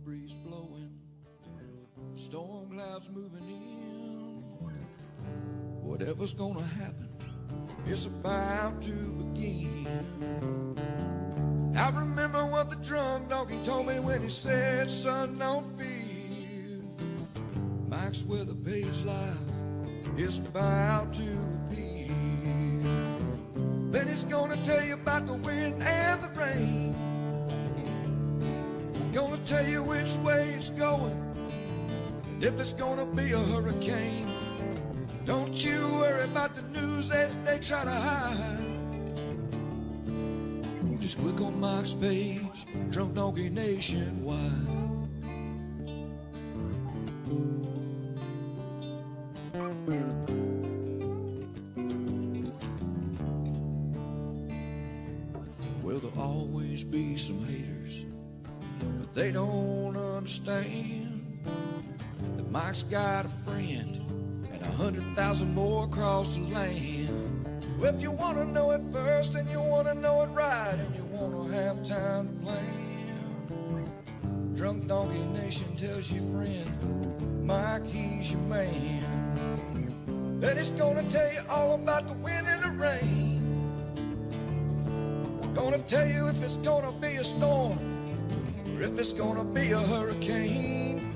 breeze blowing, storm clouds moving in. Whatever's gonna happen, it's about to begin. I remember what the drunk donkey told me when he said, son, don't fear. Mike's where the page lies, it's about to be. Then he's gonna tell you about the wind and the rain. Gonna tell you which way it's going, and if it's gonna be a hurricane. Don't you worry about the news that they try to hide. Just click on Mike's page, Drunk Donkey Nationwide. Well, there'll always be some haters, but they don't understand that Mike's got a friend and 100,000 more across the land. Well, if you want to know it first and you want to know it right and you want to have time to plan, Drunk Donkey Nation tells you, friend, Mike, he's your man. And he's gonna tell you all about the wind and the rain. Gonna tell you if it's gonna be a storm or if it's gonna be a hurricane.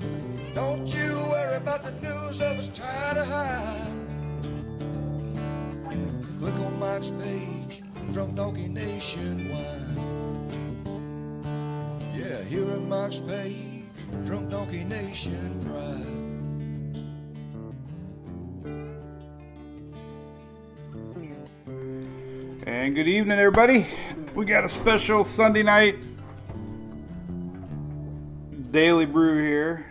Don't you worry about the news others try to hide. Click on Mike's page, Drunk Donkey Nationwide. Yeah, here at Mike's page, Drunk Donkey Nation Pride. And good evening, everybody. We got a special Sunday night daily brew here.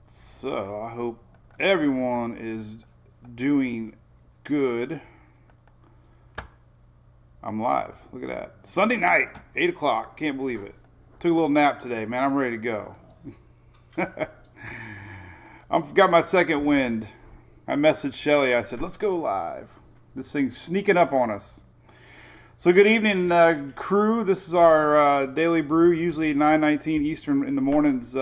So I hope everyone is doing good. I'm live. Look at that. Sunday night, 8 o'clock. Can't believe it. Took a little nap today, man. I'm ready to go. I've got my second wind. I messaged Shelly. I said, let's go live. This thing's sneaking up on us. So good evening, crew. This is our daily brew, usually 9:19 Eastern in the mornings.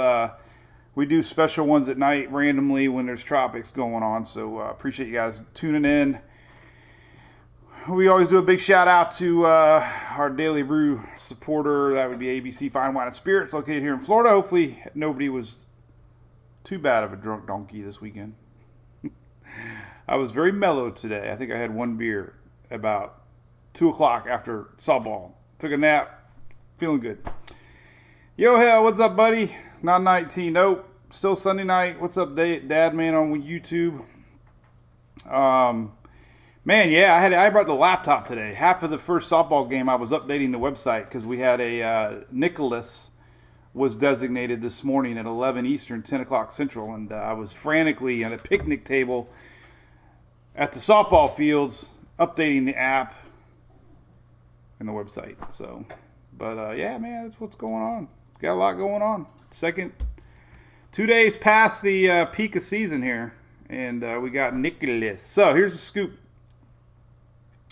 We do special ones at night randomly when there's tropics going on. So appreciate you guys tuning in. We always do a big shout out to our daily brew supporter. That would be ABC Fine Wine and Spirits, located here in Florida. Hopefully nobody was too bad of a drunk donkey this weekend. I was very mellow today. I think I had one beer about 2 o'clock after softball. Took a nap. Feeling good. Yo, hell, what's up, buddy? Not 19. Nope. Still Sunday night. What's up, Dad Man on YouTube? Man, yeah, I brought the laptop today. Half of the first softball game, I was updating the website because we had a Nicholas was designated this morning at 11 Eastern, 10 o'clock Central, and I was frantically at a picnic table at the softball fields updating the app and the website. So, but yeah, man, that's what's going on. Got a lot going on. 2 days past the peak of season here, and we got Nicholas. So here's the scoop.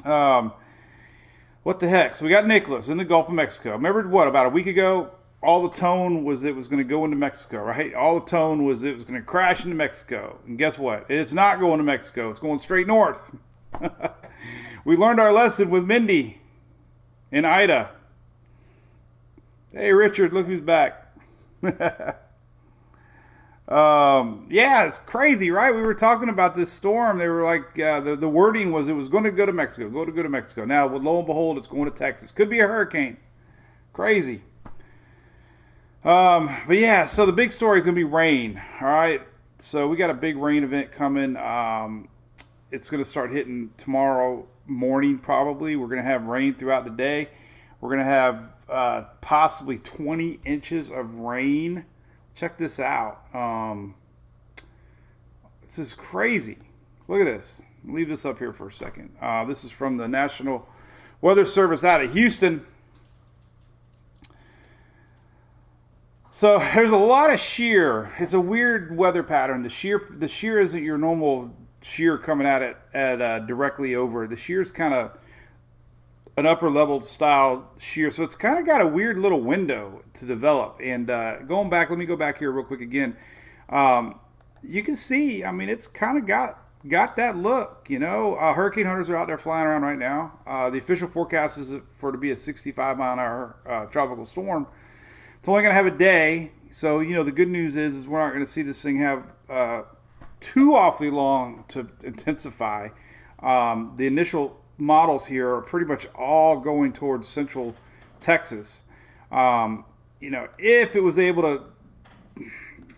What the heck? So we got Nicholas in the Gulf of Mexico. Remember what, about a week ago, all the tone was it was going to go into Mexico, right? All the tone was it was going to crash into Mexico. And guess what? It's not going to Mexico. It's going straight north. We learned our lesson with Mindy and Ida. Hey, Richard, look who's back. Yeah, it's crazy, right? We were talking about this storm. They were like, the wording was it was going to go to Mexico, go to Mexico. Now, lo and behold, it's going to Texas. Could be a hurricane. Crazy. But yeah, so the big story is going to be rain, all right? So we got a big rain event coming. It's going to start hitting tomorrow morning probably. We're going to have rain throughout the day. We're going to have possibly 20 inches of rain. Check this out. This is crazy. Look at this. Leave this up here for a second. This is from the National Weather Service out of Houston. So there's a lot of shear. It's a weird weather pattern. The shear isn't your normal shear coming at it directly over. The shear's kind of an upper level style shear. So it's kind of got a weird little window to develop. And going back, let me go back here real quick again. You can see, I mean, it's kind of got that look, you know. Hurricane hunters are out there flying around right now. The official forecast is for it to be a 65 mile an hour tropical storm. It's only going to have a day. So, you know, the good news is we're not going to see this thing have too awfully long to intensify. The initial models here are pretty much all going towards central Texas. You know, if it was able to,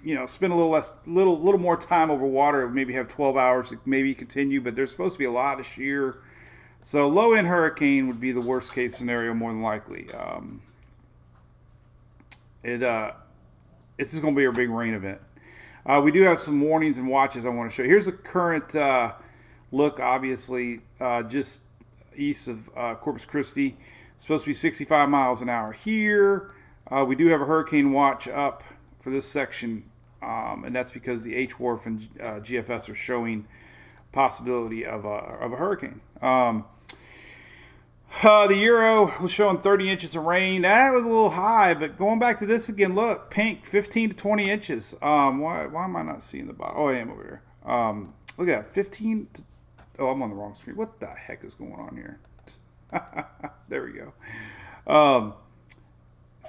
you know, spend a little more time over water, maybe have 12 hours to maybe continue, but there's supposed to be a lot of shear. So low end hurricane would be the worst case scenario more than likely. It's just going to be a big rain event. We do have some warnings and watches I want to show you. Here's the current look, obviously, just east of Corpus Christi. It's supposed to be 65 miles an hour here. We do have a hurricane watch up for this section, and that's because the HWRF and GFS are showing possibility of a hurricane. The Euro was showing 30 inches of rain. That was a little high, but going back to this again, look, pink, 15 to 20 inches. Why am I not seeing the bottom? Oh, I am over here. Look at that, 15 to... Oh, I'm on the wrong screen. What the heck is going on here? There we go.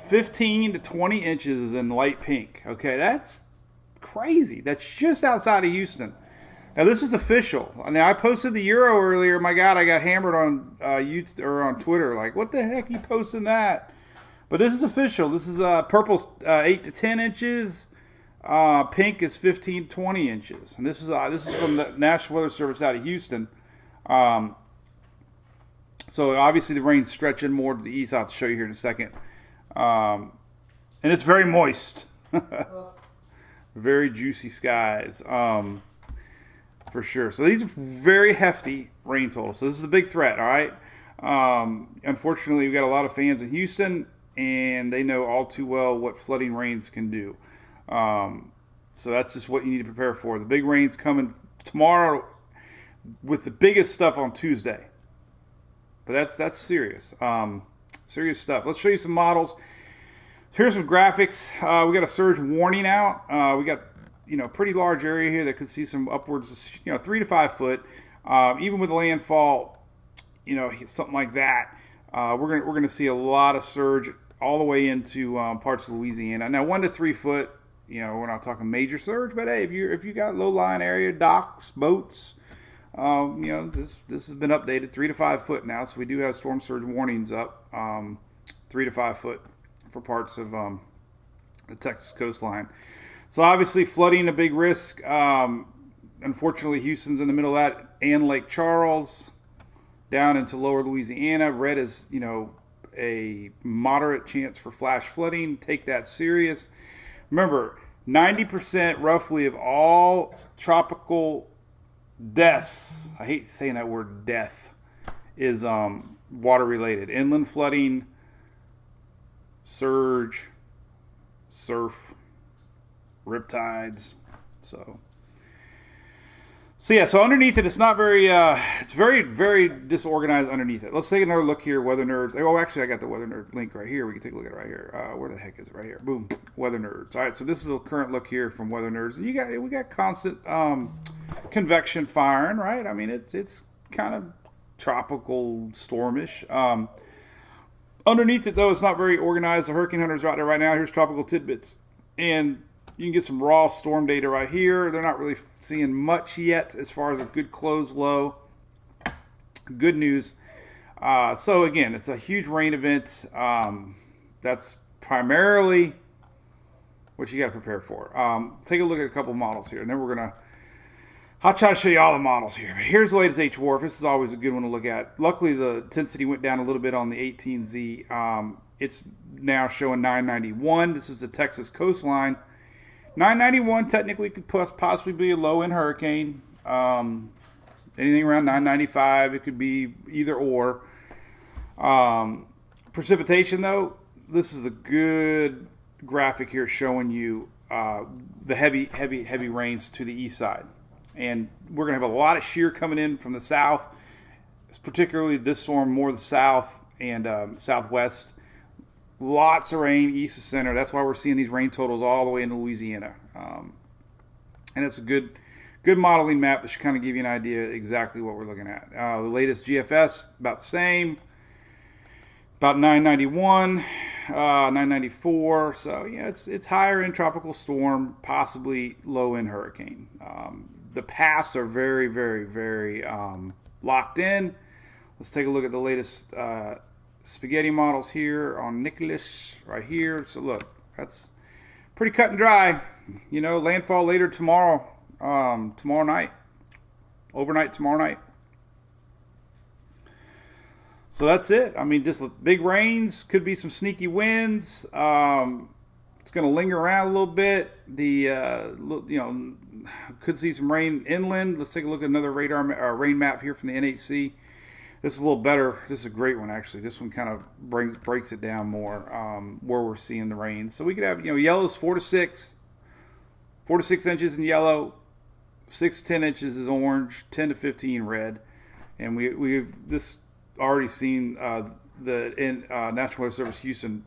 15 to 20 inches is in light pink. Okay, that's crazy. That's just outside of Houston. Now this is official. Now I posted the Euro earlier. My God, I got hammered on YouTube or on Twitter. Like, what the heck you posting that? But this is official. This is purple's 8 to 10 inches. Pink is 15 to 20 inches. And this is from the National Weather Service out of Houston. So obviously the rain's stretching more to the east. I'll have to show you here in a second. And it's very moist. Very juicy skies. For sure. So these are very hefty rain totals. So this is a big threat, all right? Unfortunately, we've got a lot of fans in Houston, and they know all too well what flooding rains can do. So that's just what you need to prepare for. The big rain's coming tomorrow with the biggest stuff on Tuesday. But that's serious. Serious stuff. Let's show you some models. Here's some graphics. We got a surge warning out. We got pretty large area here that could see some upwards, 3 to 5 foot. Even with landfall, something like that, we're gonna see a lot of surge all the way into parts of Louisiana. Now 1 to 3 foot, we're not talking major surge, but hey, if you got low lying area, docks, boats, this has been updated 3 to 5 foot now. So we do have storm surge warnings up 3 to 5 foot for parts of the Texas coastline. So obviously flooding a big risk. Unfortunately, Houston's in the middle of that, and Lake Charles down into lower Louisiana. Red is, a moderate chance for flash flooding. Take that serious. Remember, 90% roughly of all tropical deaths, I hate saying that word death, is water related. Inland flooding, surge, surf, riptides. So underneath it, it's not very, it's very, very disorganized underneath it. Let's take another look here, Weather Nerds. Oh, actually, I got the Weather Nerd link right here. We can take a look at it right here. Where the heck is it? Right here. Boom. Weather Nerds. All right, so this is a current look here from Weather Nerds. And we got constant convection firing, right? I mean, it's kind of tropical, stormish. Underneath it, though, it's not very organized. The hurricane hunters are out there right now. Here's tropical tidbits. And you can get some raw storm data right here. They're not really seeing much yet as far as a good close low. Good news. So, again, it's a huge rain event. That's primarily what you got to prepare for. Take a look at a couple models here, and then I'll try to show you all the models here. Here's the latest HWRF. This is always a good one to look at. Luckily, the intensity went down a little bit on the 18Z. It's now showing 991. This is the Texas coastline. 991 technically could possibly be a low-end hurricane. Anything around 995, it could be either or. Precipitation, though, this is a good graphic here showing you the heavy rains to the east side. And we're going to have a lot of shear coming in from the south, particularly this storm, more the south and southwest. Lots of rain east of center. That's why we're seeing these rain totals all the way into Louisiana. And it's a good modeling map that should kind of give you an idea exactly what we're looking at. The latest GFS, about the same. About 991, 994. So, yeah, it's higher in tropical storm, possibly low in hurricane. The paths are very, very, very locked in. Let's take a look at the latest spaghetti models here on Nicholas right here. So, look, that's pretty cut and dry. Landfall later tomorrow night. Overnight tomorrow night. So that's it. I mean, just big rains. Could be some sneaky winds. It's going to linger around a little bit. Could see some rain inland. Let's take a look at another rain map here from the NHC. This is a little better. This is a great one, actually. This one kind of breaks it down more where we're seeing the rain. So we could have, yellow's 4 to 6 inches in yellow, 6 to 10 inches is orange, 10 to 15 red, and we've this already seen the National Weather Service Houston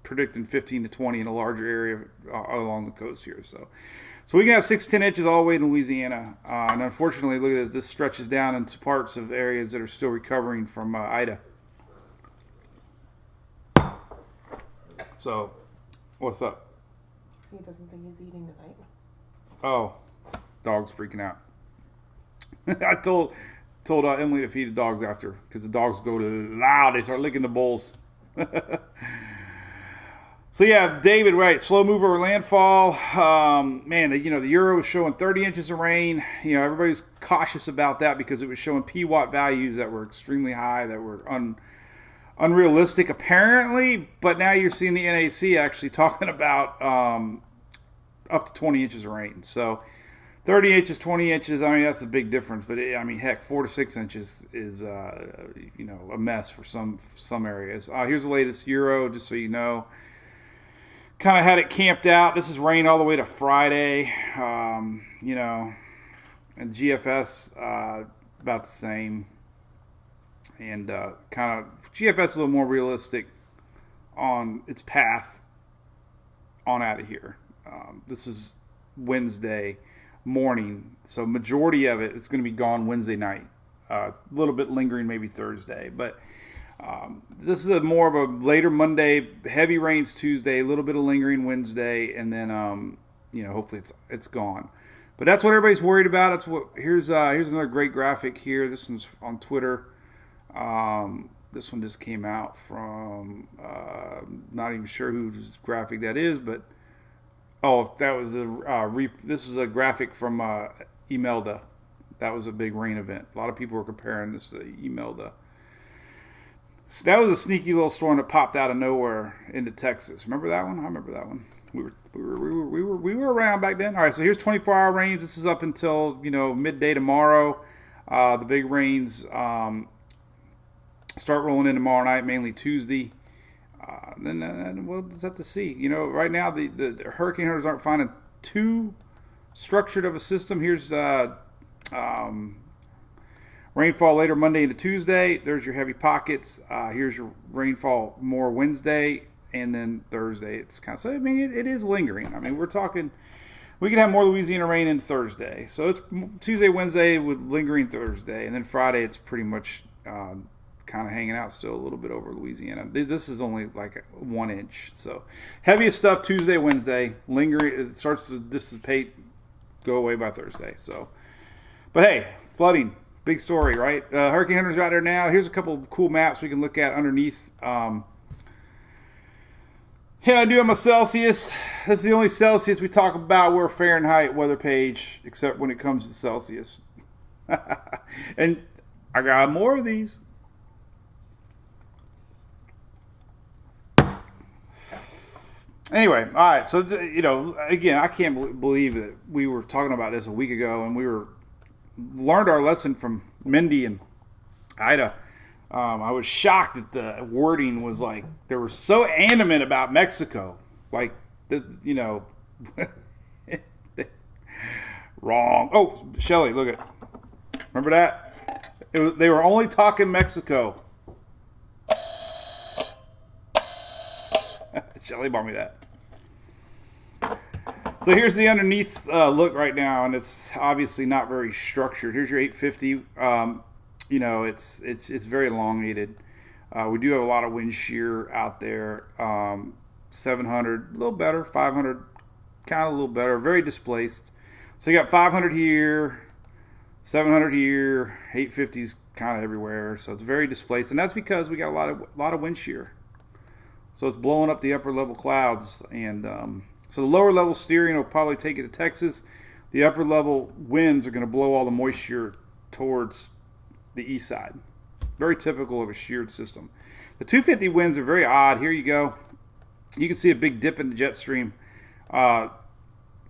predicting 15 to 20 in a larger area along the coast here. So we can have 6 to 10 inches all the way to Louisiana. And unfortunately, look at this stretches down into parts of areas that are still recovering from Ida. So, what's up? He doesn't think he's eating tonight. Oh, dog's freaking out. I told Emily to feed the dogs after, because the dogs go to loud. They start licking the bowls. So yeah, David, right? Slow mover landfall. The Euro was showing 30 inches of rain. Everybody's cautious about that because it was showing PWatt values that were extremely high, that were unrealistic apparently. But now you're seeing the NAC actually talking about up to 20 inches of rain. So 30 inches, 20 inches, that's a big difference. But, 4 to 6 inches is, a mess for some areas. Here's the latest Euro, just so you know. Kind of had it camped out. This is rain all the way to Friday, and GFS about the same. And kind of GFS is a little more realistic on its path on out of here. This is Wednesday morning, so majority of it's going to be gone Wednesday night. A little bit lingering maybe Thursday, but this is more of a later Monday, heavy rains Tuesday, a little bit of lingering Wednesday, and then hopefully it's gone. But that's what everybody's worried about. Here's another great graphic here. This one's on Twitter. This one just came out from not even sure whose graphic that is, but that was this is a graphic from Imelda. That was a big rain event. A lot of people were comparing this to Imelda. So that was a sneaky little storm that popped out of nowhere into Texas. Remember that one? I remember that one. We were around back then. All right, so here's 24-hour rains. This is up until midday tomorrow. The big rains start rolling in tomorrow night, mainly Tuesday. Then we'll just have to see. Right now the hurricane hunters aren't finding too structured of a system. Here's rainfall later Monday into Tuesday. There's your heavy pockets. Here's your rainfall more Wednesday, and then Thursday. It's kind of, so it is lingering. We're talking, we could have more Louisiana rain in Thursday. So it's Tuesday, Wednesday with lingering Thursday, and then Friday it's pretty much kind of hanging out still a little bit over Louisiana. This is only like 1 inch. So heaviest stuff Tuesday, Wednesday, lingering. It starts to dissipate, go away by Thursday. So, but hey, flooding. Big story, right? Hurricane hunters are out there now. Here's a couple of cool maps we can look at underneath. I do have my Celsius. This is the only Celsius we talk about. We're a Fahrenheit weather page, except when it comes to Celsius. And I got more of these. Anyway, all right. So, again, I can't believe that we were talking about this a week ago, and we learned our lesson from Mindy and Ida. I was shocked that the wording was like, they were so animate about Mexico. Like, wrong. Oh, Shelly, look at, remember that? They were only talking Mexico. Shelly bought me that. So here's the underneath look right now, and it's obviously not very structured. Here's your 850. You know, it's very elongated. We do have a lot of wind shear out there. 700, a little better. 500, kind of a little better. Very displaced. So you got 500 here, 700 here, 850s kind of everywhere. So it's very displaced, and that's because we got a lot of wind shear. So it's blowing up the upper level clouds, and so the lower level steering will probably take it to Texas. The upper level winds are going to blow all the moisture towards the east side. Very typical of a sheared system. The 250 winds are very odd. Here you go. You can see a big dip in the jet stream right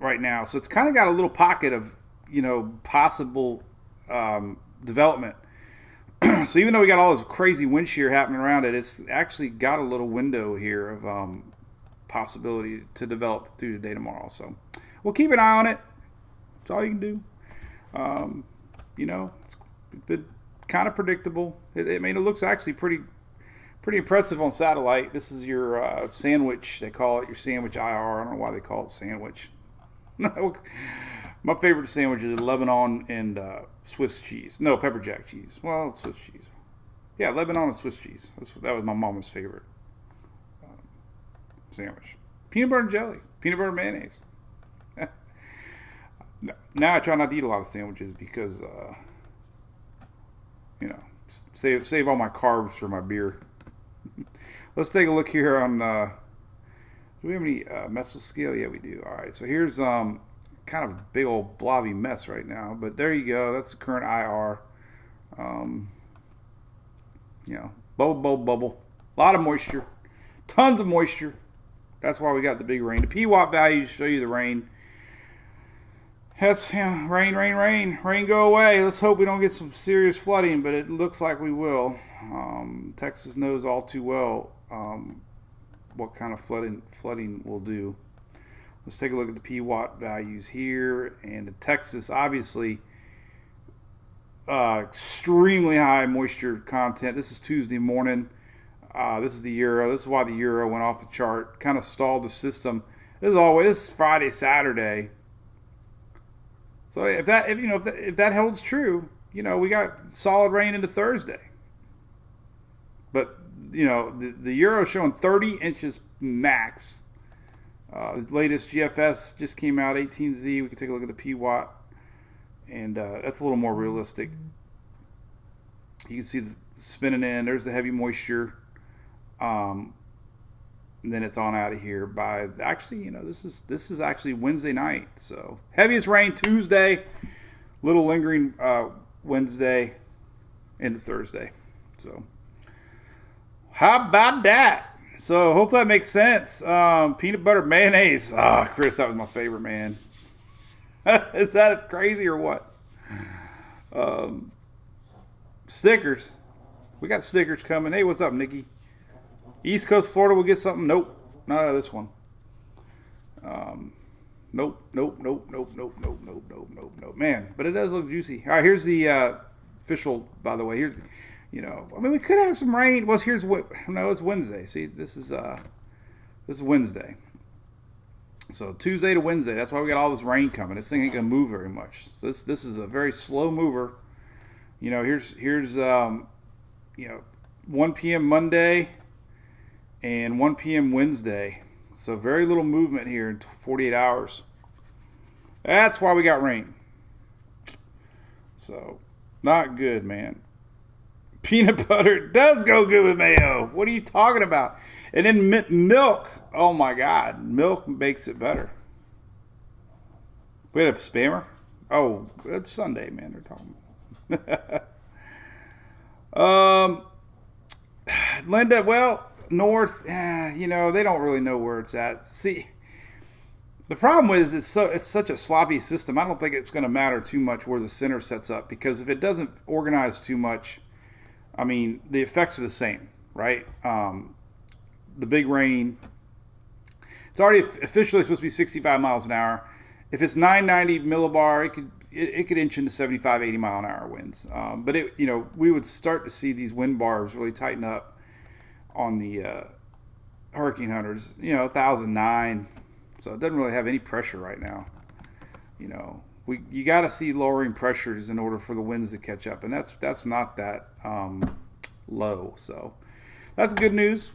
now. So it's kind of got a little pocket of, you know, possible development. So even though we got all this crazy wind shear happening around it, it's actually got a little window here of possibility to develop through the day tomorrow. So we'll keep an eye on it. That's all you can do. You know, it's been kind of predictable. I mean, it looks actually pretty impressive on satellite. This is your sandwich. They call it your sandwich IR. I don't know why they call it sandwich. My favorite sandwich is Lebanon and Swiss cheese. No, pepper jack cheese. Well, Swiss cheese. Yeah, Lebanon and Swiss cheese. That was my mama's favorite sandwich. Peanut butter and jelly. Peanut butter and mayonnaise. Now I try not to eat a lot of sandwiches because, you know, save all my carbs for my beer. Let's take a look here on, do we have any mesoscale? Yeah, we do. All right, so here's kind of a big old blobby mess right now, but there you go. That's the current IR. You know, bubble. A lot of moisture. Tons of moisture. That's why we got the big rain. The PWatt values show you the rain. That's, yeah, rain. Rain go away. Let's hope we don't get some serious flooding, but it looks like we will. Texas knows all too well what kind of flooding will do. Let's take a look at the PWatt values here. And in Texas, obviously, extremely high moisture content. This is Tuesday morning. This is the Euro. This is why the Euro went off the chart. Kind of stalled the system. This is Friday, Saturday. So if that holds true, you know, we got solid rain into Thursday. But, you know, the Euro showing 30 inches max. The latest GFS just came out, 18Z. We can take a look at the PWatt, and that's a little more realistic. You can see the spinning in. There's the heavy moisture. And then it's on out of here by actually, you know, this is actually Wednesday night. So heaviest rain Tuesday, little lingering Wednesday into Thursday. So how about that? So hopefully that makes sense. Peanut butter mayonnaise. Chris, that was my favorite, man. Is that crazy or what? Stickers. We got stickers coming. Hey, what's up, Nikki? East Coast Florida will get something. Nope. Not out of this one. Nope. Man, but it does look juicy. All right, here's the official, by the way. Here's, you know, I mean, we could have some rain. Well, it's Wednesday. See, this is Wednesday. So Tuesday to Wednesday. That's why we got all this rain coming. This thing ain't gonna move very much. So this is a very slow mover. You know, here's you know, 1 p.m. Monday and 1 p.m. Wednesday. So very little movement here in 48 hours. That's why we got rain. So not good, man. Peanut butter does go good with mayo. What are you talking about? And then milk. Oh my God, milk makes it better. We had a spammer. Oh, it's Sunday, man. They're talking. Linda, well, north. You know, they don't really know where it's at. See, the problem is it's such a sloppy system. I don't think it's going to matter too much where the center sets up, because if it doesn't organize too much, I mean, the effects are the same, right? The big rain. It's already officially supposed to be 65 miles an hour. If it's 990 millibar, it could, it could inch into 75, 80 mile an hour winds. But we would start to see these wind bars really tighten up on the Hurricane Hunters. 1,009, so it doesn't really have any pressure right now. You got to see lowering pressures in order for the winds to catch up, and that's not that low. So that's good news,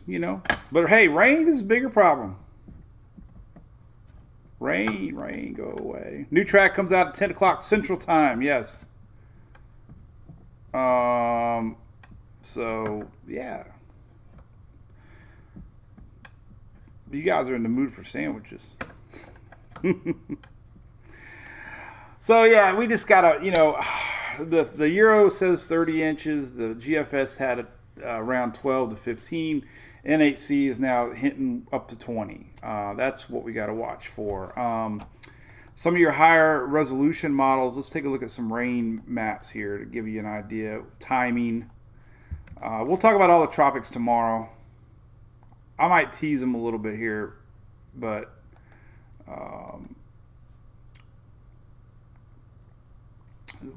But hey, rain is a bigger problem. Rain, go away. New track comes out at 10 o'clock Central Time. Yes. So yeah. You guys are in the mood for sandwiches. So yeah, we just gotta, the Euro says 30 inches. The GFS had around 12 to 15. NHC is now hinting up to 20. That's what we got to watch for. Some of your higher resolution models, let's take a look at some rain maps here to give you an idea. Timing. We'll talk about all the tropics tomorrow. I might tease them a little bit here, but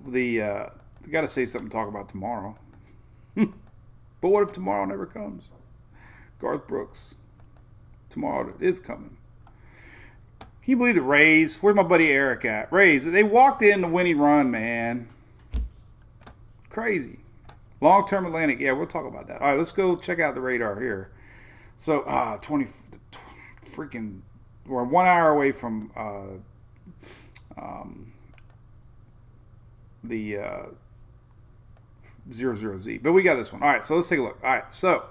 you got to say something to talk about tomorrow. But what if tomorrow never comes? Garth Brooks. Tomorrow is coming. Can you believe the Rays? Where's my buddy Eric at? Rays, they walked in the winning run, man. Crazy. Long-term Atlantic. Yeah, we'll talk about that. All right, let's go check out the radar here. So, 20 freaking, we're 1 hour away from the 00Z. But we got this one. All right, so let's take a look. All right, so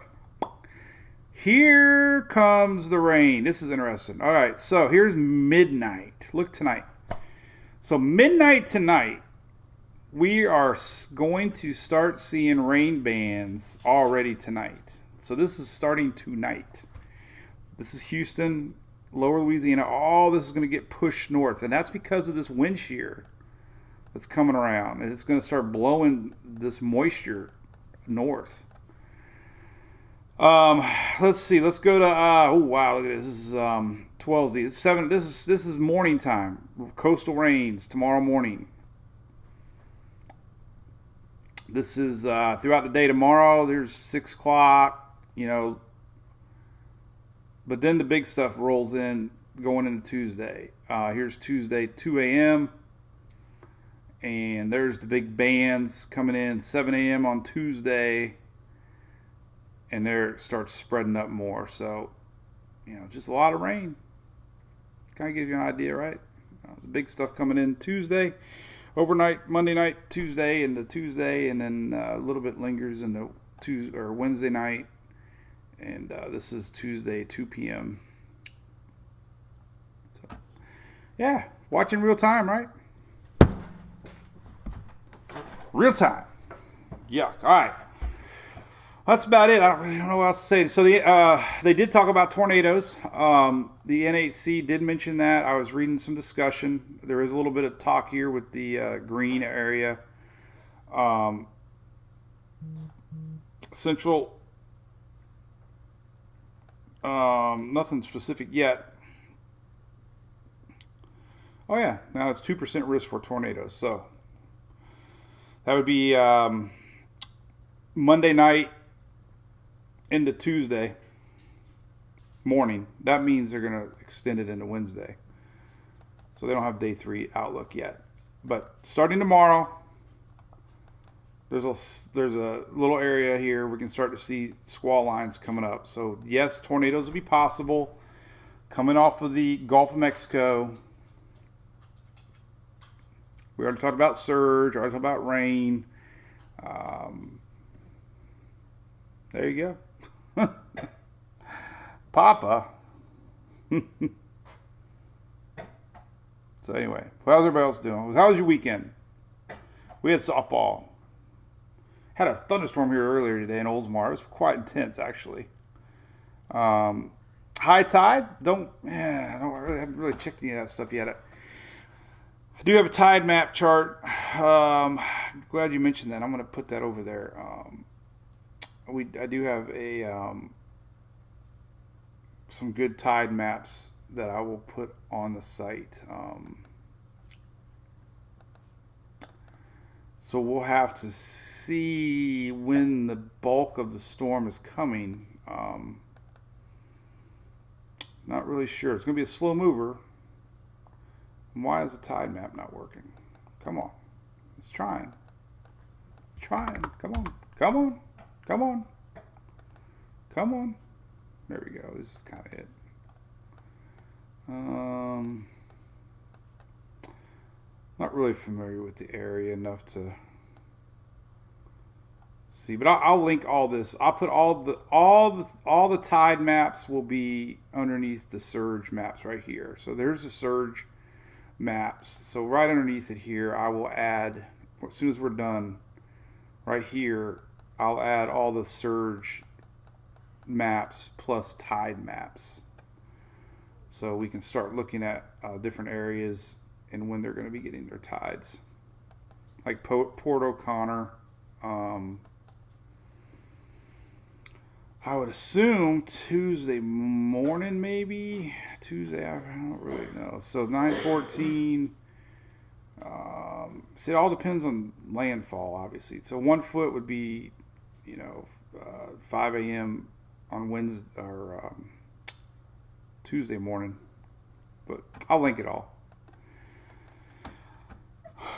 here comes the rain. This is interesting. All right, so here's midnight. Look tonight. So midnight tonight, we are going to start seeing rain bands already tonight. So this is starting tonight. This is Houston, lower Louisiana. All this is going to get pushed north, and that's because of this wind shear that's coming around, and it's going to start blowing this moisture north. Let's see. Let's go to. Oh wow! Look at this. This is 12Z. It's 7. This is morning time. Coastal rains tomorrow morning. This is throughout the day tomorrow. There's 6 o'clock. But then the big stuff rolls in going into Tuesday. Here's Tuesday, 2 a.m. And there's the big bands coming in 7 a.m. on Tuesday. And there it starts spreading up more. So, just a lot of rain. Kind of gives you an idea, right? The big stuff coming in Tuesday, overnight, Monday night, Tuesday, into Tuesday, and then a little bit lingers into Wednesday night. And this is Tuesday, 2 p.m. So, yeah, watching real time, right? Real time. Yuck. All right. That's about it. I don't really know what else to say. So they did talk about tornadoes. The NHC did mention that. I was reading some discussion. There is a little bit of talk here with the green area. Central. Nothing specific yet. Oh yeah, now it's 2% risk for tornadoes. So that would be Monday night into Tuesday morning. That means they're going to extend it into Wednesday. So they don't have day 3 outlook yet. But starting tomorrow, there's a little area here we can start to see squall lines coming up. So yes, tornadoes will be possible coming off of the Gulf of Mexico. We already talked about surge. Already talked about rain. There you go. Papa. So anyway, how's everybody else doing? How was your weekend? We had softball. Had a thunderstorm here earlier today in Oldsmar. It was quite intense, actually. High tide? I haven't really checked any of that stuff yet. I do have a tide map chart. Glad you mentioned that. I'm going to put that over there. I do have some good tide maps that I will put on the site. So we'll have to see when the bulk of the storm is coming. Not really sure. It's going to be a slow mover. Why is the tide map not working? Come on. It's trying. It's trying. Come on. Come on. Come on. Come on. There we go. This is kind of it. Not really familiar with the area enough to see, but I'll link all this. I'll put all the tide maps will be underneath the surge maps right here. So there's the surge maps. So right underneath it here, I will add, as soon as we're done, right here, I'll add all the surge maps plus tide maps. So we can start looking at different areas and when they're going to be getting their tides. Like Port O'Connor. I would assume Tuesday morning, maybe. Tuesday, I don't really know. So 9:14. See, it all depends on landfall, obviously. So 1 foot would be, 5 a.m. on Wednesday or Tuesday morning. But I'll link it all.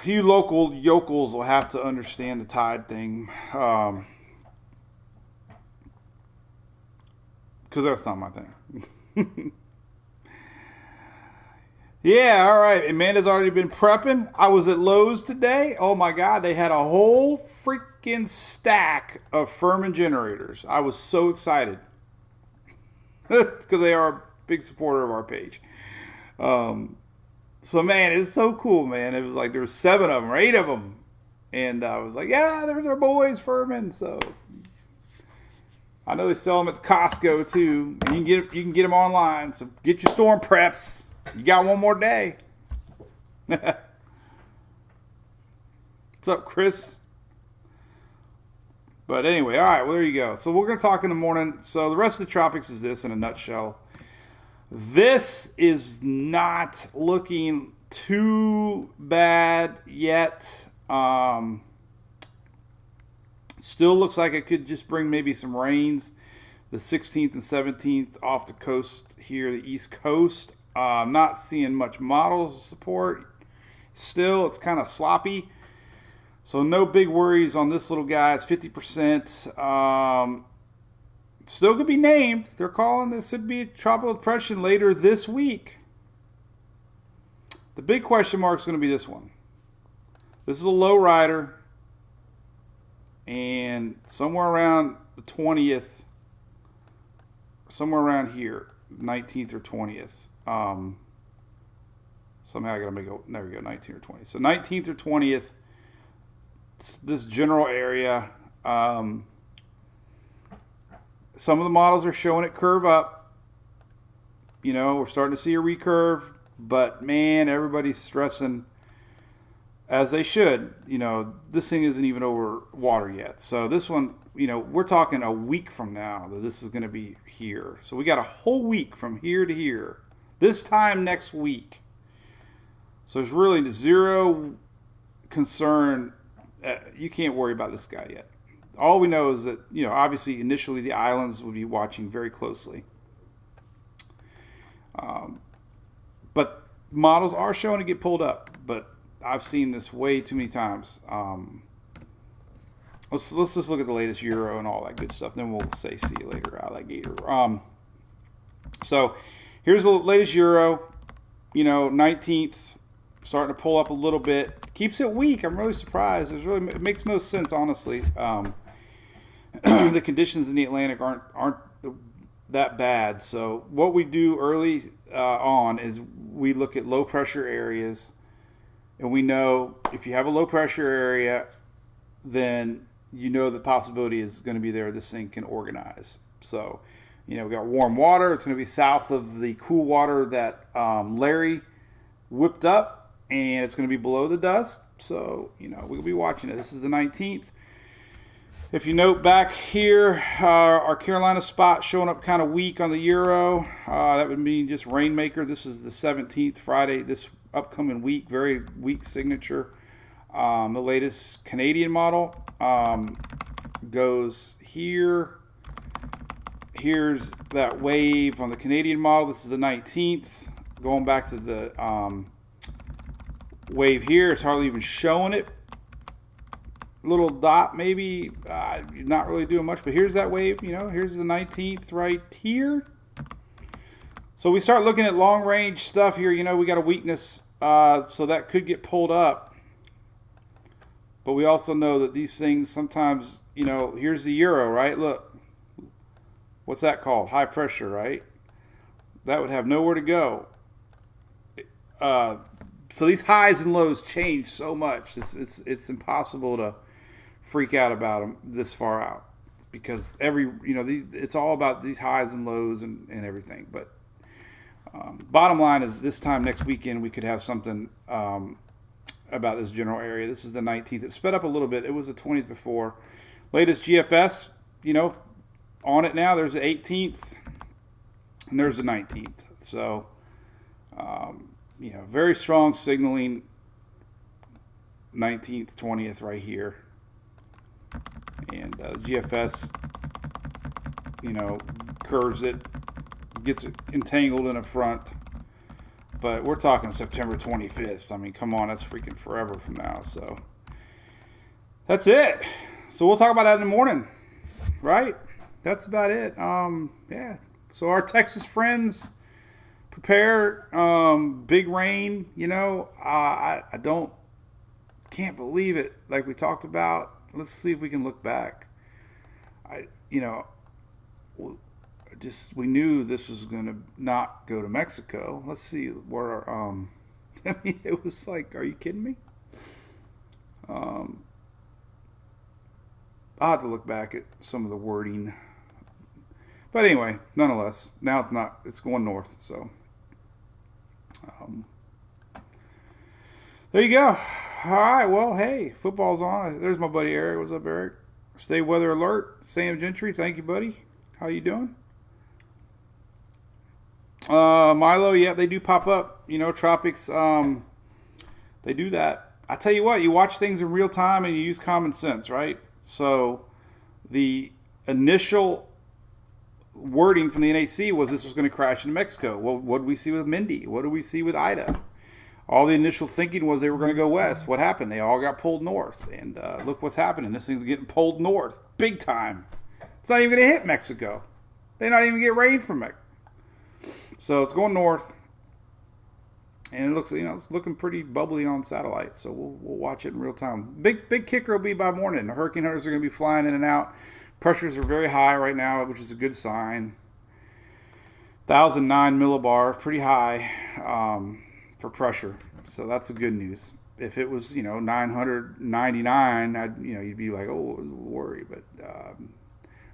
You local yokels will have to understand the tide thing. Because that's not my thing. Yeah, all right. Amanda's already been prepping. I was at Lowe's today. Oh my God, they had a whole freaking stack of Furman generators. I was so excited because they are a big supporter of our page. So man, it's so cool, man. It was like there were 7 of them or 8 of them, and I was like, yeah, there's our boys, Furman. So I know they sell them at Costco too. You can get them online. So get your storm preps. You got one more day. What's up, Chris? But anyway, all right, well, there you go. So we're going to talk in the morning. So the rest of the tropics is this in a nutshell. This is not looking too bad yet. Still looks like it could just bring maybe some rains the 16th and 17th off the coast here, the East Coast. I'm not seeing much model support. Still, it's kind of sloppy. So no big worries on this little guy. It's 50%. Still could be named. They're calling this could be a tropical depression later this week. The big question mark is going to be this one. This is a low rider. And somewhere around the 20th, somewhere around here, 19th or 20th. Somehow I got to make it, there we go, 19th or 20th. So 19th or 20th, this general area. Some of the models are showing it curve up. We're starting to see a recurve, but man, everybody's stressing as they should. This thing isn't even over water yet. So this one, we're talking a week from now that this is going to be here. So we got a whole week from here to here. This time next week. So there's really zero concern. You can't worry about this guy yet. All we know is that, obviously initially the islands would be watching very closely. But models are showing to get pulled up. But I've seen this way too many times. Let's just look at the latest Euro and all that good stuff. Then we'll say see you later, alligator. So here's the latest Euro. 19th, starting to pull up a little bit. Keeps it weak. I'm really surprised. It makes no sense, honestly. The conditions in the Atlantic aren't that bad. So what we do early on is we look at low pressure areas, and we know if you have a low pressure area, then the possibility is going to be there. This thing can organize. So we got warm water. It's going to be south of the cool water that Larry whipped up, and it's going to be below the dust. So we'll be watching it. This is the 19th. If you note back here, our Carolina spot showing up kind of weak on the Euro. That would mean just Rainmaker. This is the 17th, Friday, this upcoming week. Very weak signature. The latest Canadian model goes here. Here's that wave on the Canadian model. This is the 19th. Going back to the wave here, it's hardly even showing it. Little dot maybe, not really doing much, but here's that wave, here's the 19th right here. So we start looking at long range stuff here, we got a weakness, so that could get pulled up. But we also know that these things sometimes, here's the euro, right? Look, what's that called? High pressure, right? That would have nowhere to go. So these highs and lows change so much. It's impossible to freak out about them this far out, because it's all about these highs and lows and everything. But bottom line is, this time next weekend we could have something about this general area. This is the 19th. It sped up a little bit. It was the 20th before. Latest GFS, on it now. There's the 18th and there's the 19th. So very strong signaling. 19th, 20th right here. And GFS, curves it, gets it entangled in the front. But we're talking September 25th. I mean, come on, that's freaking forever from now. So that's it. So we'll talk about that in the morning, right? That's about it. Yeah. So our Texas friends, prepare. Big rain. I can't believe it. Like we talked about. Let's see if we can look back. We knew this was going to not go to Mexico. Let's see where it was like, are you kidding me? I'll have to look back at some of the wording. But anyway, nonetheless, now it's not, it's going north. So, there you go. All right, well, hey, football's on. There's my buddy Eric. What's up, Eric? Stay weather alert. Sam Gentry, thank you, buddy. How you doing? Milo, yeah, they do pop up. Tropics, they do that. I tell you what, you watch things in real time and you use common sense, right? So the initial wording from the NHC was this was going to crash into Mexico. Well, what did we see with Mindy? What did we see with Ida? All the initial thinking was they were going to go west. What happened? They all got pulled north. And look what's happening. This thing's getting pulled north. Big time. It's not even going to hit Mexico. They're not even get rain from it. So it's going north. And it looks, it's looking pretty bubbly on satellite. So we'll watch it in real time. Big kicker will be by morning. The hurricane hunters are going to be flying in and out. Pressures are very high right now, which is a good sign. 1,009 millibar, pretty high. For pressure, so that's the good news. If it was 999, you'd be like, oh, worry, but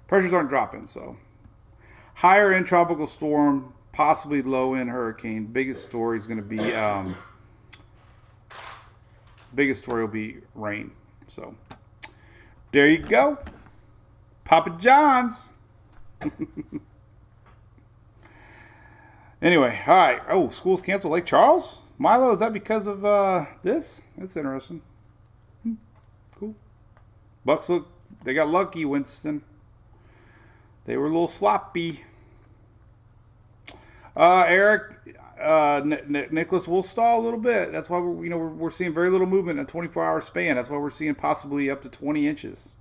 pressures aren't dropping. So higher end tropical storm, possibly low end hurricane. Biggest story is going to be will be rain. So there you go, Papa John's. Anyway, all right. Oh, school's canceled. Lake Charles? Milo, is that because of this? That's interesting. Cool. Bucks they got lucky, Winston. They were a little sloppy. Eric, Nicholas will stall a little bit. That's why we're seeing very little movement in a 24-hour span. That's why we're seeing possibly up to 20 inches.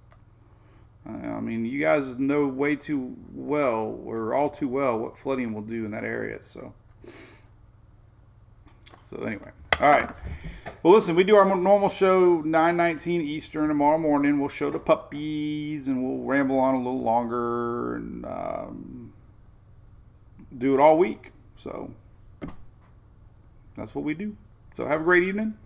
I mean, you guys know way too well, or all too well, what flooding will do in that area. So anyway, all right. Well, listen, we do our normal show 9:19 Eastern tomorrow morning. We'll show the puppies, and we'll ramble on a little longer, and do it all week. So that's what we do. So have a great evening.